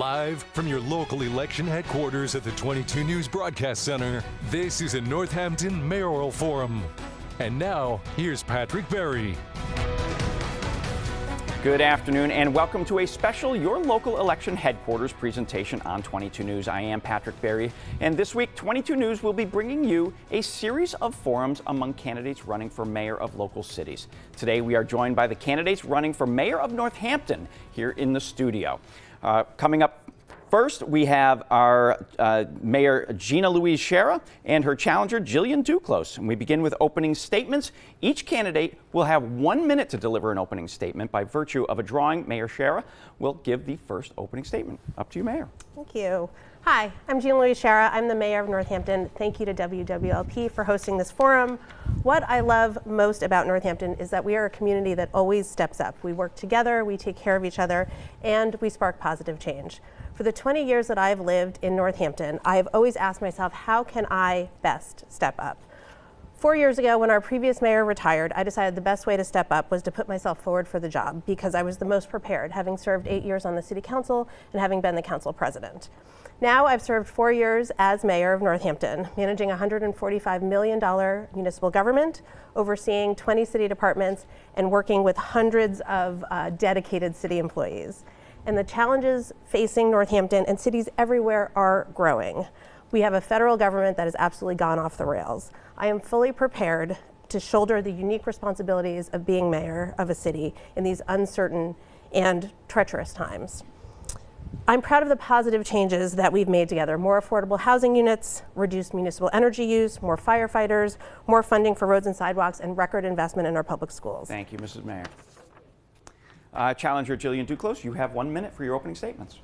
Live from your local election headquarters at the 22 News Broadcast Center, this is a Northampton Mayoral Forum. And now, here's Patrick Berry. Good afternoon and welcome to a special Your Local Election Headquarters presentation on 22 News. I am Patrick Berry, and this week 22 News will be bringing you a series of forums among candidates running for mayor of local cities. Today we are joined by the candidates running for mayor of Northampton here in the studio. Coming up first, we have our Mayor Gina-Louise Sciarra and her challenger Jillian Duclos. And we begin with opening statements. Each candidate will have 1 minute to deliver an opening statement. By virtue of a drawing, Mayor Sciarra will give the first opening statement. Up to you, Mayor. Thank you. Hi, I'm Gina-Louise Sciarra. I'm the mayor of Northampton. Thank you to wwlp for hosting this forum. What I love most about Northampton is that we are a community that always steps up. We work together, we take care of each other, and we spark positive change. For the 20 years that I've lived in Northampton, I've always asked myself, how can I best step up? 4 years ago, when our previous mayor retired, I decided the best way to step up was to put myself forward for the job because I was the most prepared, having served 8 years on the city council and having been the council president. Now I've served 4 years as mayor of Northampton, managing a $145 million municipal government, overseeing 20 city departments, and working with hundreds of dedicated city employees. And the challenges facing Northampton and cities everywhere are growing. We have a federal government that has absolutely gone off the rails. I am fully prepared to shoulder the unique responsibilities of being mayor of a city in these uncertain and treacherous times. I'm proud of the positive changes that we've made together. More affordable housing units, reduced municipal energy use, more firefighters, more funding for roads and sidewalks, and record investment in our public schools. Thank you, Mrs. Mayor. Challenger Jillian Duclos, you have 1 minute for your opening statements.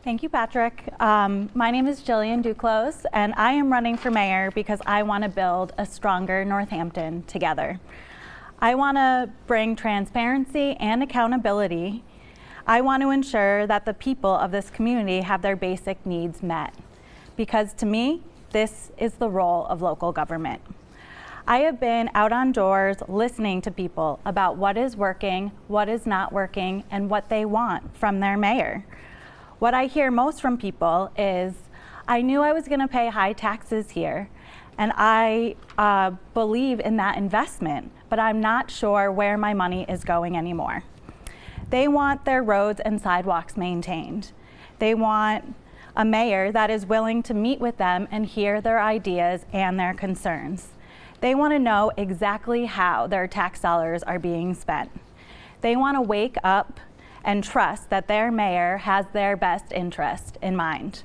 Thank you, Patrick. My name is Jillian Duclos, and I am running for mayor because I want to build a stronger Northampton together. I want to bring transparency and accountability. I want to ensure that the people of this community have their basic needs met, because to me, this is the role of local government. I have been out on doors listening to people about what is working, what is not working, and what they want from their mayor. What I hear most from people is, I knew I was going to pay high taxes here, and I believe in that investment, but I'm not sure where my money is going anymore. They want their roads and sidewalks maintained. They want a mayor that is willing to meet with them and hear their ideas and their concerns. They want to know exactly how their tax dollars are being spent. They want to wake up and trust that their mayor has their best interest in mind.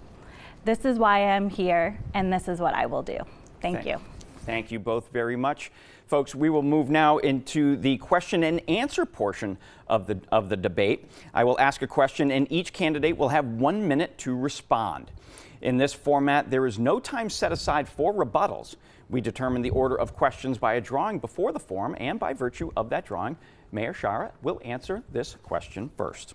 This is why I'm here, and this is what I will do. Thank you. Thank you both very much. Folks, we will move now into the question and answer portion of the debate. I will ask a question, and each candidate will have 1 minute to respond. In this format, there is no time set aside for rebuttals. We determine the order of questions by a drawing before the forum, and by virtue of that drawing, Mayor Sciarra will answer this question first.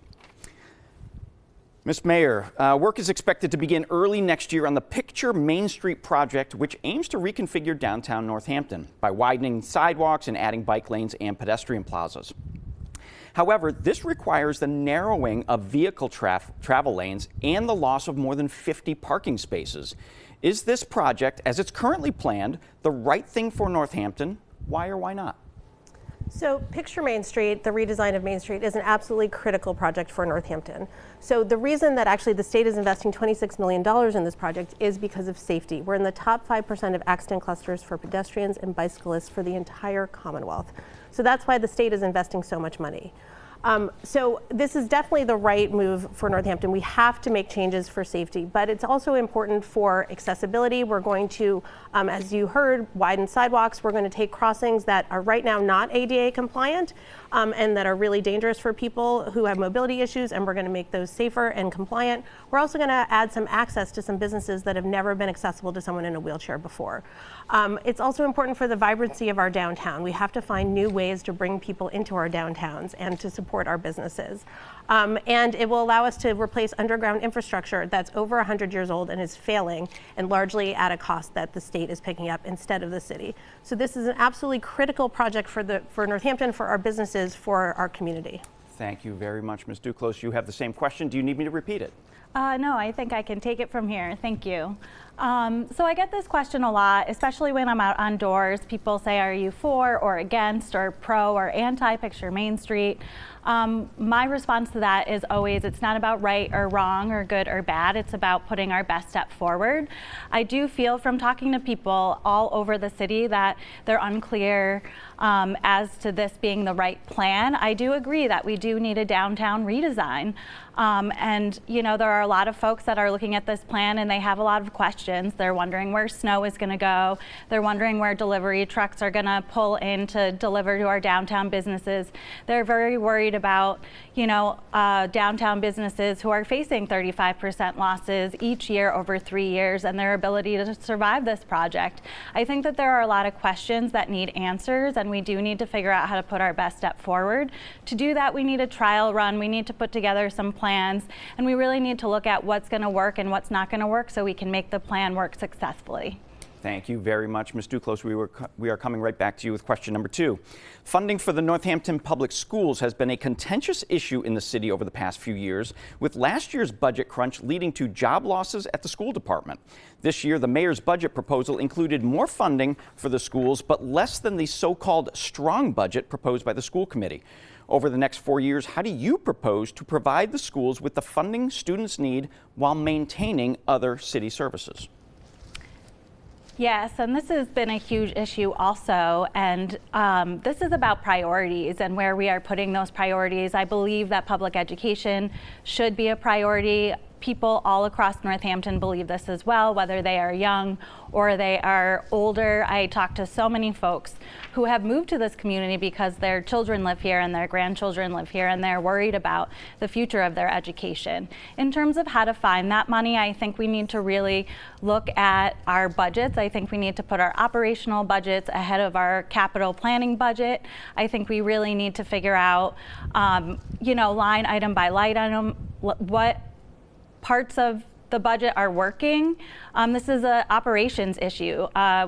Ms. Mayor, work is expected to begin early next year on the Picture Main Street project, which aims to reconfigure downtown Northampton by widening sidewalks and adding bike lanes and pedestrian plazas. However, this requires the narrowing of vehicle travel lanes and the loss of more than 50 parking spaces. Is this project, as it's currently planned, the right thing for Northampton? Why or why not? So Picture Main Street, the redesign of Main Street, is an absolutely critical project for Northampton. So the reason that actually the state is investing $26 million in this project is because of safety. We're in the top 5% of accident clusters for pedestrians and bicyclists for the entire Commonwealth. So that's why the state is investing so much money. So this is definitely the right move for Northampton. We have to make changes for safety, but it's also important for accessibility. We're going to, as you heard, widen sidewalks. We're going to take crossings that are right now not ADA compliant and that are really dangerous for people who have mobility issues, and we're going to make those safer and compliant. We're also going to add some access to some businesses that have never been accessible to someone in a wheelchair before. It's also important for the vibrancy of our downtown. We have to find new ways to bring people into our downtowns and to support our businesses. And it will allow us to replace underground infrastructure that's over 100 years old and is failing, and largely at a cost that the state is picking up instead of the city. So this is an absolutely critical project for Northampton, for our businesses, for our community. Thank you very much, Ms. Duclos. You have the same question. Do you need me to repeat it? No, I think I can take it from here. Thank you. So I get this question a lot, especially when I'm out on doors. People say, are you for or against or pro or anti Picture Main Street? My response to that is always, it's not about right or wrong or good or bad. It's about putting our best step forward. I do feel from talking to people all over the city that they're unclear as to this being the right plan. I do agree that we do need a downtown redesign. And you know, there are a lot of folks that are looking at this plan and they have a lot of questions. They're wondering where snow is going to go. They're wondering where delivery trucks are going to pull in to deliver to our downtown businesses. They're very worried about, you know, downtown businesses who are facing 35% losses each year over 3 years and their ability to survive this project. I think that there are a lot of questions that need answers, and we do need to figure out how to put our best step forward. To do that, we need a trial run. We need to put together some plans, and we really need to look at what's going to work and what's not going to work so we can make the plan work successfully. Thank you very much, Ms. Duclos. We are coming right back to you with question number 2. Funding for the Northampton Public Schools has been a contentious issue in the city over the past few years, with last year's budget crunch leading to job losses at the school department. This year, the mayor's budget proposal included more funding for the schools, but less than the so-called strong budget proposed by the school committee. Over the next 4 years, how do you propose to provide the schools with the funding students need while maintaining other city services? Yes, and this has been a huge issue also, and this is about priorities and where we are putting those priorities. I believe that public education should be a priority. People all across Northampton believe this as well, whether they are young or they are older. I talk to so many folks who have moved to this community because their children live here and their grandchildren live here, and they're worried about the future of their education. In terms of how to find that money, I think we need to really look at our budgets. I think we need to put our operational budgets ahead of our capital planning budget. I think we really need to figure out, you know, line item by line item, what parts of the budget are working. This is an operations issue.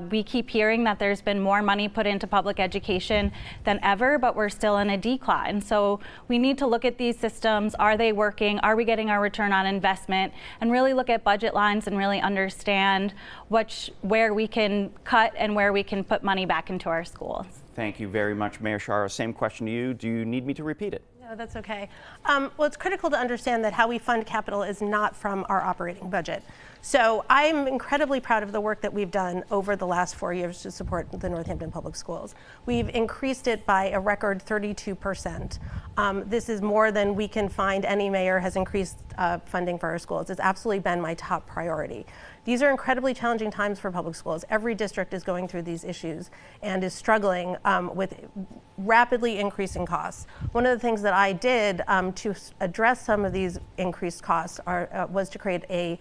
We keep hearing that there's been more money put into public education than ever, but we're still in a decline. So we need to look at these systems. Are they working? Are we getting our return on investment? And really look at budget lines and really understand where we can cut and where we can put money back into our schools. Thank you very much, Mayor Sciarra. Same question to you. Do you need me to repeat it? No, that's okay. Well, it's critical to understand that how we fund capital is not from our operating budget. So I'm incredibly proud of the work that we've done over the last 4 years to support the Northampton Public Schools. We've increased it by a record 32%. This is more than we can find any mayor has increased funding for our schools. It's absolutely been my top priority. These are incredibly challenging times for public schools. Every district is going through these issues and is struggling with rapidly increasing costs. One of the things that I did to address some of these increased costs was to create a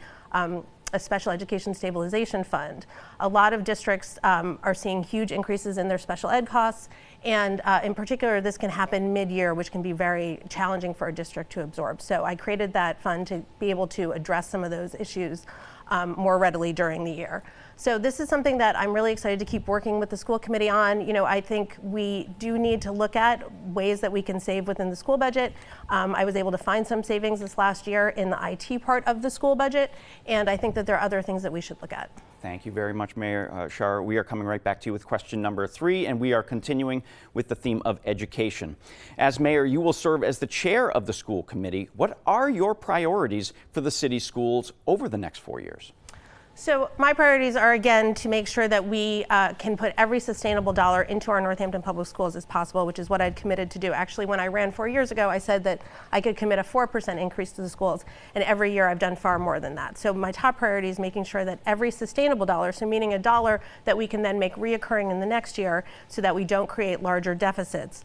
special education stabilization fund. A lot of districts are seeing huge increases in their special ed costs, and in particular, this can happen mid-year, which can be very challenging for a district to absorb. So I created that fund to be able to address some of those issues more readily during the year. So this is something that I'm really excited to keep working with the school committee on. You know, I think we do need to look at ways that we can save within the school budget. I was able to find some savings this last year in the IT part of the school budget, and I think that there are other things that we should look at. Thank you very much, Mayor Sciarra. We are coming right back to you with question number 3, and we are continuing with the theme of education. As mayor, you will serve as the chair of the school committee. What are your priorities for the city schools over the next 4 years? So my priorities are, again, to make sure that we can put every sustainable dollar into our Northampton Public Schools as possible, which is what I'd committed to do. Actually, when I ran 4 years ago, I said that I could commit a 4% increase to the schools, and every year I've done far more than that. So my top priority is making sure that every sustainable dollar, so meaning a dollar that we can then make reoccurring in the next year so that we don't create larger deficits,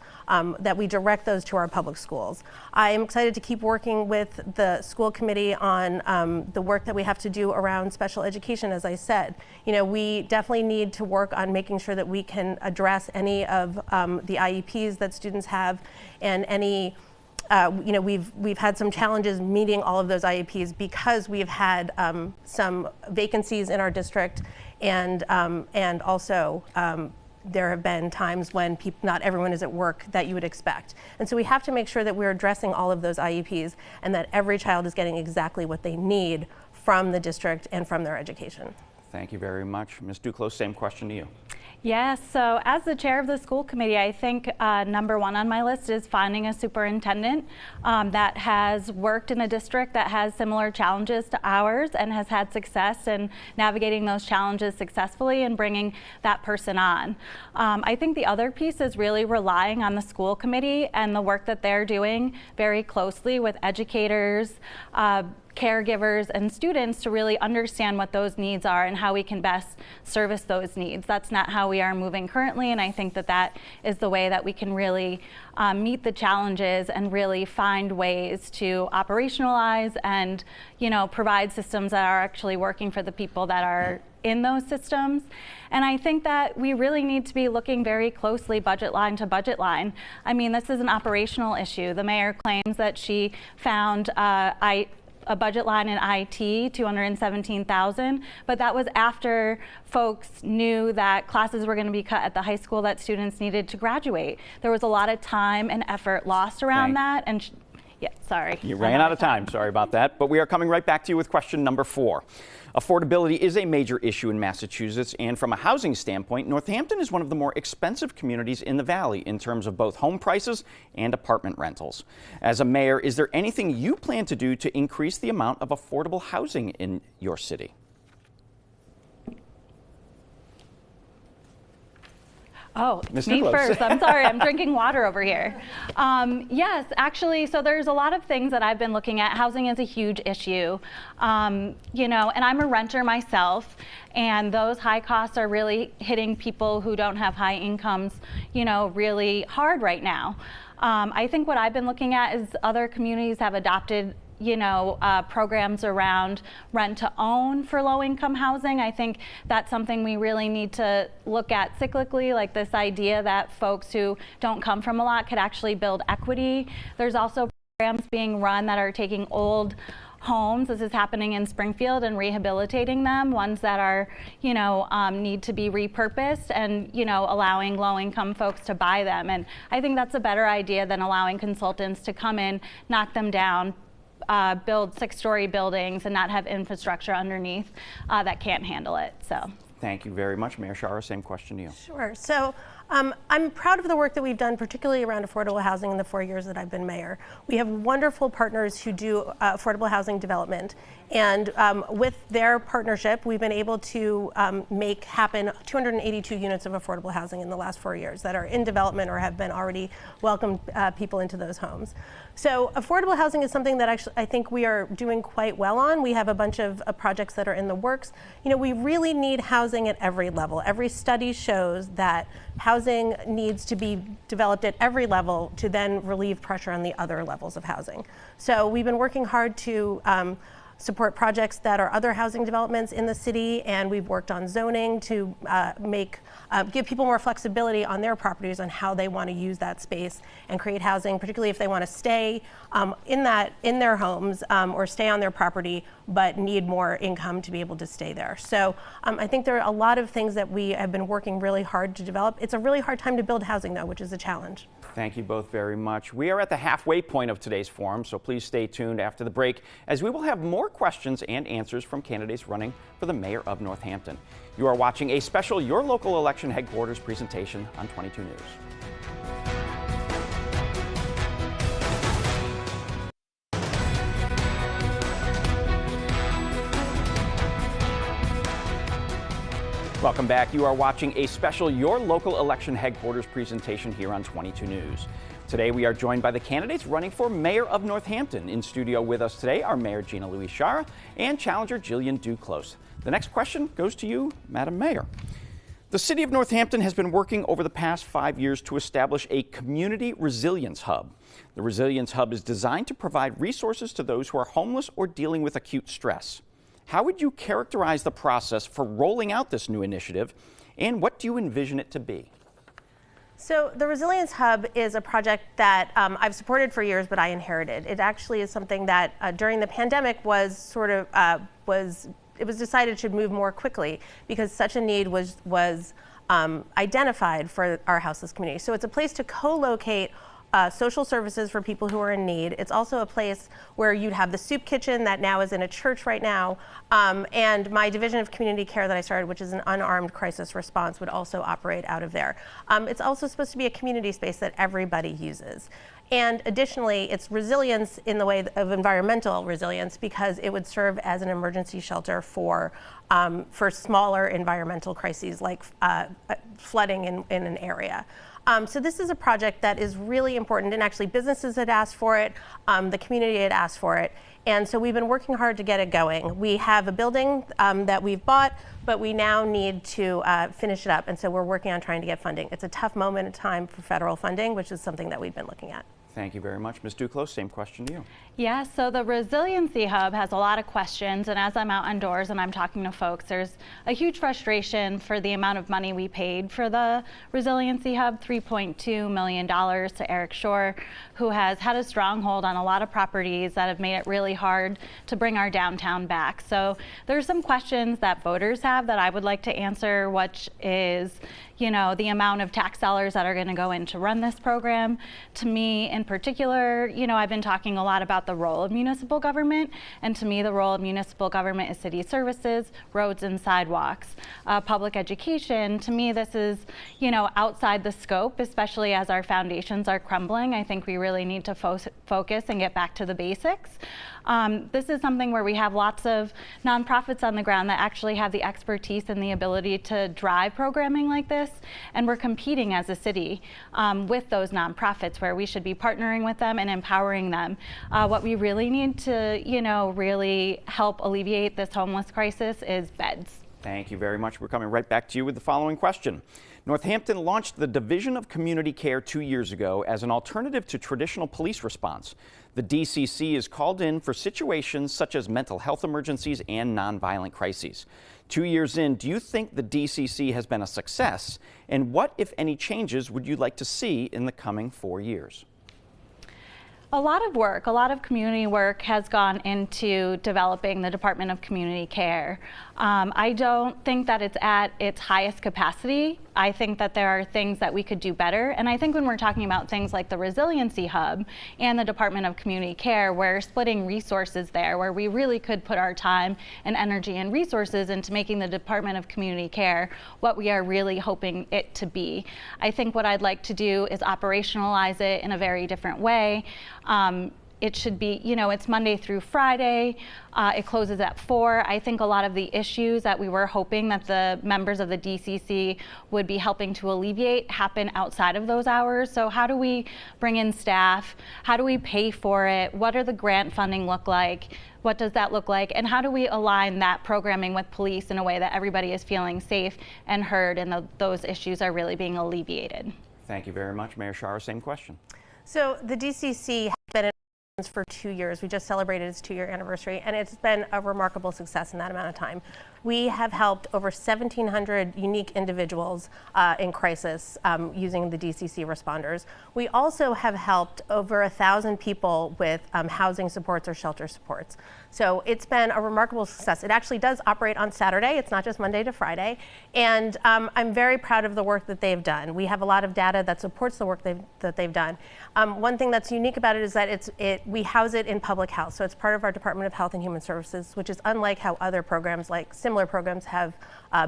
that we direct those to our public schools. I am excited to keep working with the school committee on the work that we have to do around special education. As I said, you know, we definitely need to work on making sure that we can address any of the IEPs that students have, and any, you know, we've had some challenges meeting all of those IEPs because we've had some vacancies in our district, and also there have been times when not everyone is at work that you would expect. And so we have to make sure that we're addressing all of those IEPs and that every child is getting exactly what they need from the district and from their education. Thank you very much. Ms. Duclos, same question to you. Yes, so as the chair of the school committee, I think number one on my list is finding a superintendent that has worked in a district that has similar challenges to ours and has had success in navigating those challenges successfully and bringing that person on. I think the other piece is really relying on the school committee and the work that they're doing very closely with educators, caregivers and students to really understand what those needs are and how we can best service those needs. That's not how we are moving currently, and I think that that is the way that we can really meet the challenges and really find ways to operationalize and, you know, provide systems that are actually working for the people that are in those systems. And I think that we really need to be looking very closely budget line to budget line. I mean, this is an operational issue. The mayor claims that she found a budget line in IT, $217,000, but that was after folks knew that classes were going to be cut at the high school that students needed to graduate. There was a lot of time and effort lost around that, and yeah, sorry. You ran out of time, sorry about that, but we are coming right back to you with question number 4. Affordability is a major issue in Massachusetts, and from a housing standpoint, Northampton is one of the more expensive communities in the valley in terms of both home prices and apartment rentals. As a mayor, is there anything you plan to do to increase the amount of affordable housing in your city? Oh, Ms. me Duclos. first. I'm sorry, I'm drinking water over here. Yes, actually, so there's a lot of things that I've been looking at. Housing is a huge issue, you know, and I'm a renter myself, and those high costs are really hitting people who don't have high incomes, you know, really hard right now. I think what I've been looking at is other communities have adopted, you know, programs around rent to own for low-income housing. I think that's something we really need to look at cyclically, like this idea that folks who don't come from a lot could actually build equity. There's also programs being run that are taking old homes, this is happening in Springfield, and rehabilitating them, ones that are, you know, need to be repurposed, and, you know, allowing low-income folks to buy them. And I think that's a better idea than allowing consultants to come in, knock them down, build 6-story buildings and not have infrastructure underneath that can't handle it. So. Thank you very much. Mayor Sciarra, same question to you. Sure. So I'm proud of the work that we've done, particularly around affordable housing in the 4 years that I've been mayor. We have wonderful partners who do affordable housing development. And with their partnership, we've been able to make happen 282 units of affordable housing in the last 4 years that are in development or have been already welcomed people into those homes. So affordable housing is something that actually I think we are doing quite well on. We have a bunch of projects that are in the works. You know, we really need housing at every level. Every study shows that housing needs to be developed at every level to then relieve pressure on the other levels of housing. So we've been working hard to support projects that are other housing developments in the city, and we've worked on zoning to give people more flexibility on their properties on how they want to use that space and create housing, particularly if they want to stay in their homes or stay on their property but need more income to be able to stay there. So I think there are a lot of things that we have been working really hard to develop. It's a really hard time to build housing, though, which is a challenge. Thank you both very much. We are at the halfway point of today's forum, so please stay tuned after the break as we will have more questions and answers from candidates running for the mayor of Northampton. You are watching a special Your Local Election Headquarters presentation on 22 News. Welcome back. You are watching a special Your Local Election Headquarters presentation here on 22 News. Today we are joined by the candidates running for mayor of Northampton. In studio with us today are Mayor Gina-Louise Sciarra and challenger Jillian Duclos. The next question goes to you, Madam Mayor. The city of Northampton has been working over the past 5 years to establish a community resilience hub. The resilience hub is designed to provide resources to those who are homeless or dealing with acute stress. How would you characterize the process for rolling out this new initiative, and what do you envision it to be? So the Resilience Hub is a project that I've supported for years, but I inherited. It actually is something that during the pandemic was sort of, it was decided should move more quickly because such a need was identified for our houseless community. So it's a place to co-locate social services for people who are in need. It's also a place where you'd have the soup kitchen that now is in a church right now. And my division of community care that I started, which is an unarmed crisis response, would also operate out of there. It's also supposed to be a community space that everybody uses. And additionally, it's resilience in the way of environmental resilience, because it would serve as an emergency shelter for smaller environmental crises like flooding in an area. So this is a project that is really important, and actually businesses had asked for it, the community had asked for it, and so we've been working hard to get it going. We have a building that we've bought, but we now need to finish it up, and so we're working on trying to get funding. It's a tough moment in time for federal funding, which is something that we've been looking at. Thank you very much. Ms. Duclos, same question to you. Yeah, so the Resiliency Hub has a lot of questions, and as I'm out on doors and I'm talking to folks, there's a huge frustration for the amount of money we paid for the Resiliency Hub, $3.2 million to Eric Shore, who has had a stronghold on a lot of properties that have made it really hard to bring our downtown back. So there's some questions that voters have that I would like to answer, which is, you know, the amount of tax dollars that are going to go in to run this program. To me in particular, you know, I've been talking a lot about the role of municipal government, and to me the role of municipal government is city services, roads and sidewalks, public education. To me this is, you know, outside the scope, especially as our foundations are crumbling. I think we really need to focus and get back to the basics. This is something where we have lots of nonprofits on the ground that actually have the expertise and the ability to drive programming like this, and we're competing as a city with those nonprofits, where we should be partnering with them and empowering them. What we really need to, you know, really help alleviate this homeless crisis is beds. Thank you very much. We're coming right back to you with the following question. Northampton launched the Division of Community Care 2 years ago as an alternative to traditional police response. The DCC is called in for situations such as mental health emergencies and nonviolent crises. 2 years in, do you think the DCC has been a success? And what, if any, changes would you like to see in the coming 4 years? A lot of work, a lot of community work has gone into developing the Department of Community Care. I don't think that it's at its highest capacity. I think that there are things that we could do better. And I think when we're talking about things like the Resiliency Hub and the Department of Community Care, we're splitting resources there, where we really could put our time and energy and resources into making the Department of Community Care what we are really hoping it to be. I think what I'd like to do is operationalize it in a very different way. It should be, you know, it's Monday through Friday. It closes at 4. I think a lot of the issues that we were hoping that the members of the DCC would be helping to alleviate happen outside of those hours. So how do we bring in staff? How do we pay for it? What are the grant funding look like? What does that look like? And how do we align that programming with police in a way that everybody is feeling safe and heard, and those issues are really being alleviated? Thank you very much. Mayor Sciarra, same question. So the DCC has been in for 2 years. We just celebrated its 2-year anniversary, and it's been a remarkable success in that amount of time. We have helped over 1,700 unique individuals in crisis using the DCC responders. We also have helped over 1,000 people with housing supports or shelter supports. So it's been a remarkable success. It actually does operate on Saturday. It's not just Monday to Friday. And I'm very proud of the work that they've done. We have a lot of data that supports the work that they've done. One thing that's unique about it is that we house it in public health. So it's part of our Department of Health and Human Services, which is unlike how other programs, like similar programs, have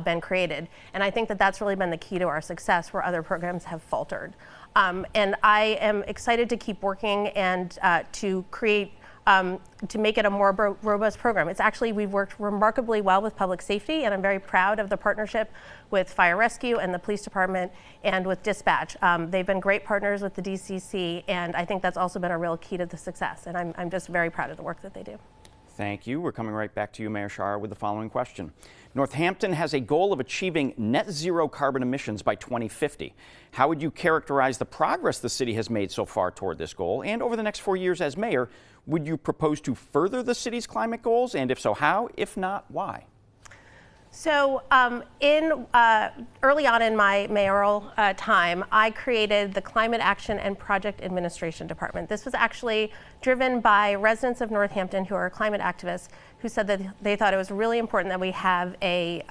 been created. And I think that that's really been the key to our success, where other programs have faltered. And I am excited to keep working and to create to make it a more robust program. It's actually, we've worked remarkably well with public safety, and I'm very proud of the partnership with Fire Rescue and the Police Department and with Dispatch. They've been great partners with the DCC, and I think that's also been a real key to the success, and I'm just very proud of the work that they do. Thank you. We're coming right back to you, Mayor Sciarra, with the following question. Northampton has a goal of achieving net zero carbon emissions by 2050. How would you characterize the progress the city has made so far toward this goal? And over the next 4 years as mayor, would you propose to further the city's climate goals? And if so, how? If not, why? So early on in my mayoral time, I created the Climate Action and Project Administration Department. This was actually driven by residents of Northampton who are climate activists who said that they thought it was really important that we have a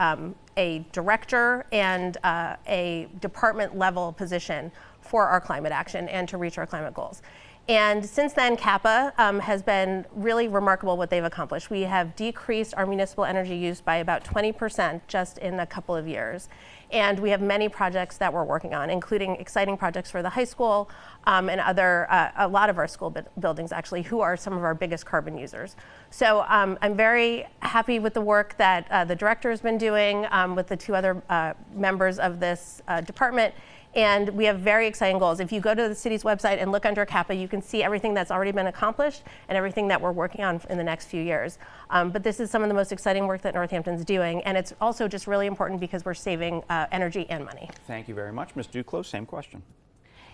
director and a department level position for our climate action and to reach our climate goals. And since then, CAPA has been really remarkable what they've accomplished. We have decreased our municipal energy use by about 20% just in a couple of years. And we have many projects that we're working on, including exciting projects for the high school and a lot of our school buildings actually, who are some of our biggest carbon users. So I'm very happy with the work that the director has been doing with the two other members of this department. And we have very exciting goals. If you go to the city's website and look under CAPA, you can see everything that's already been accomplished and everything that we're working on in the next few years. But this is some of the most exciting work that Northampton's doing. And it's also just really important because we're saving energy and money. Thank you very much. Ms. Duclos, same question.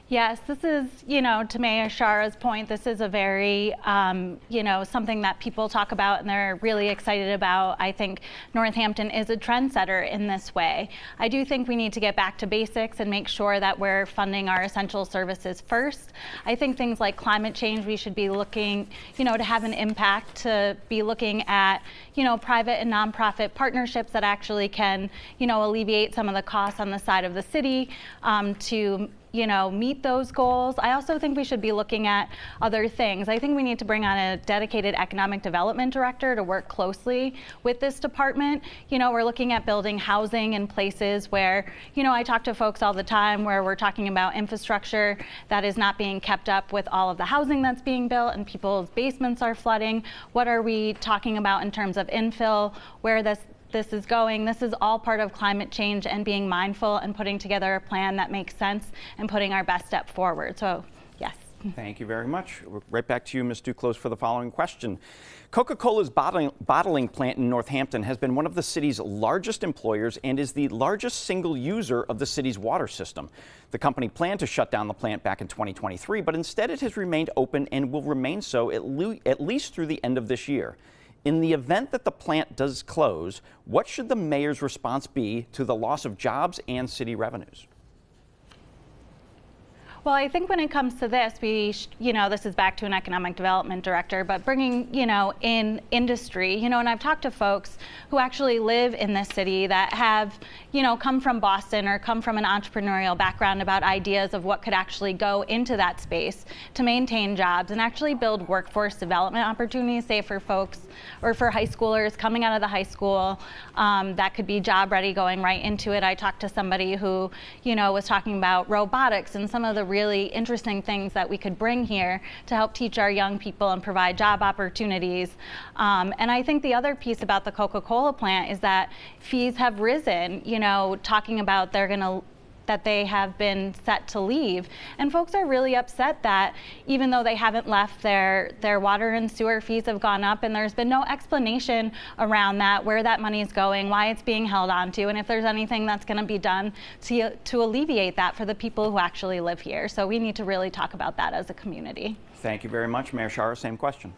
Yes, this is, to Mayor Sciarra's point, this is a very, something that people talk about and they're really excited about. I think Northampton is a trendsetter in this way. I do think we need to get back to basics and make sure that we're funding our essential services first. I think things like climate change, we should be looking, to have an impact, to be looking at, private and nonprofit partnerships that actually can, alleviate some of the costs on the side of the city to meet those goals. I also think we should be looking at other things. I think we need to bring on a dedicated economic development director to work closely with this department. We're looking at building housing in places where, I talk to folks all the time where we're talking about infrastructure that is not being kept up with all of the housing that's being built and people's basements are flooding. What are we talking about in terms of infill, where this is going? This is all part of climate change and being mindful and putting together a plan that makes sense and putting our best step forward. So, yes. Thank you very much. Right back to you, Ms. Duclos, for the following question. Coca-Cola's bottling plant in Northampton has been one of the city's largest employers and is the largest single user of the city's water system. The company planned to shut down the plant back in 2023, but instead it has remained open and will remain so at least through the end of this year. In the event that the plant does close, what should the mayor's response be to the loss of jobs and city revenues? Well, I think when it comes to this, this is back to an economic development director, but bringing, in industry, and I've talked to folks who actually live in this city that have, come from Boston or come from an entrepreneurial background about ideas of what could actually go into that space to maintain jobs and actually build workforce development opportunities, say for folks or for high schoolers coming out of the high school, that could be job ready going right into it. I talked to somebody who, was talking about robotics and some of the really interesting things that we could bring here to help teach our young people and provide job opportunities. And I think the other piece about the Coca-Cola plant is that fees have risen, talking about that they have been set to leave. And folks are really upset that even though they haven't left, their water and sewer fees have gone up, and there's been no explanation around that, where that money is going, why it's being held onto, and if there's anything that's going to be done to alleviate that for the people who actually live here. So we need to really talk about that as a community. Thank you very much. Mayor Sciarra, same question.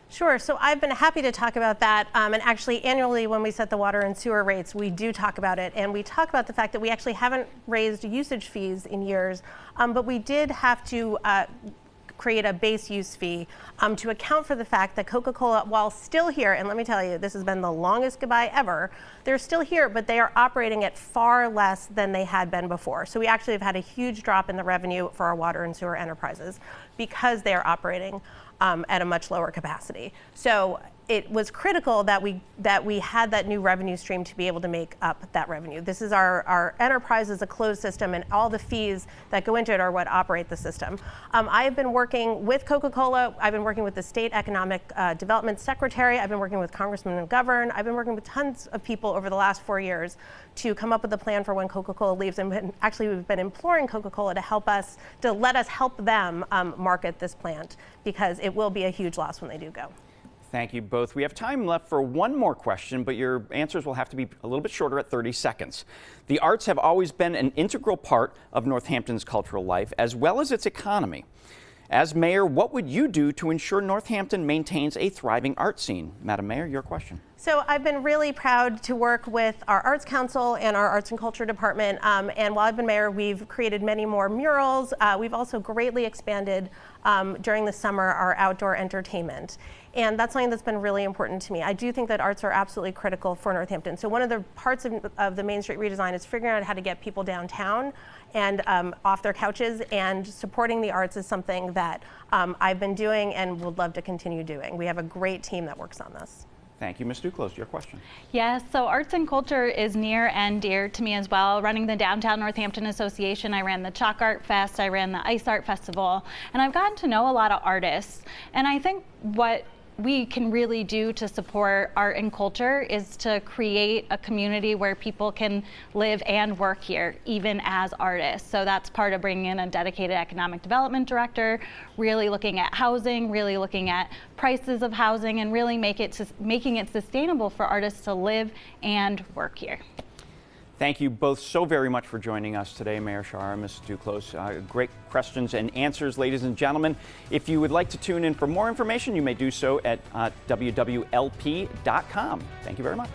Sure, so I've been happy to talk about that, and actually annually when we set the water and sewer rates, we do talk about it, and we talk about the fact that we actually haven't raised usage fees in years, but we did have to create a base use fee to account for the fact that Coca-Cola, while still here, and let me tell you, this has been the longest goodbye ever, they're still here, but they are operating at far less than they had been before. So we actually have had a huge drop in the revenue for our water and sewer enterprises because they are operating at a much lower capacity. So it was critical that we had that new revenue stream to be able to make up that revenue. This is our enterprise is a closed system, and all the fees that go into it are what operate the system. I have been working with Coca-Cola. I've been working with the state economic development secretary. I've been working with Congressman McGovern. I've been working with tons of people over the last 4 years to come up with a plan for when Coca-Cola leaves. And actually, we've been imploring Coca-Cola to let us help them market this plant, because it will be a huge loss when they do go. Thank you both. We have time left for one more question, but your answers will have to be a little bit shorter at 30 seconds. The arts have always been an integral part of Northampton's cultural life, as well as its economy. As mayor, what would you do to ensure Northampton maintains a thriving art scene? Madam Mayor, your question. So I've been really proud to work with our Arts Council and our Arts and Culture Department. And while I've been mayor, we've created many more murals. We've also greatly expanded during the summer our outdoor entertainment. And that's something that's been really important to me. I do think that arts are absolutely critical for Northampton. So one of the parts of the Main Street redesign is figuring out how to get people downtown and off their couches, and supporting the arts is something that I've been doing and would love to continue doing. We have a great team that works on this. Thank you, Ms. Duclos. Your question. Yes, so arts and culture is near and dear to me as well. Running the Downtown Northampton Association, I ran the Chalk Art Fest, I ran the Ice Art Festival, and I've gotten to know a lot of artists. And I think what we can really do to support art and culture is to create a community where people can live and work here, even as artists. So that's part of bringing in a dedicated economic development director, really looking at housing, really looking at prices of housing, and really making it sustainable for artists to live and work here. Thank you both so very much for joining us today, Mayor Sciarra, Ms. Duclos. Great questions and answers, ladies and gentlemen. If you would like to tune in for more information, you may do so at wwlp.com. Thank you very much.